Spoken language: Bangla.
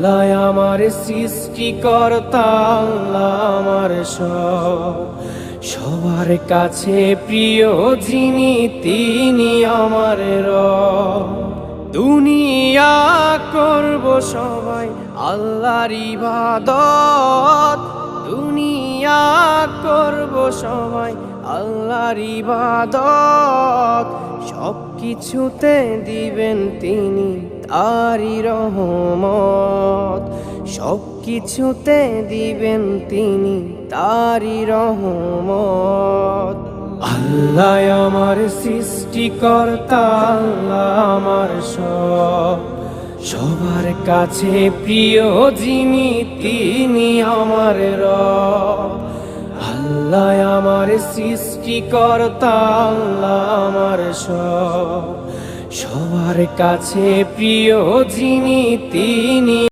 আল্লাহ আমার সৃষ্টিকর্তা, আল্লাহ আমার সবার কাছে প্রিয় যিনি, তিনি আমার রব। দুনিয়া করব সবাই আল্লাহর ইবাদত, দুনিয়া করব সবাই আল্লাহর ইবাদত। সব কিছুতে দিবেন তিনি তারই রহমত, সব কিছুতে দিবেন তিনি তারই রহমত। আল্লাহ আমার সৃষ্টিকর্তা, আল্লাহ আমার সবার কাছে প্রিয় যিনি, তিনি আমার রব। আল্লাহ আমার সৃষ্টিকর্তা, আল্লাহ আমার সবার কাছে প্রিয় যিনি, তিনি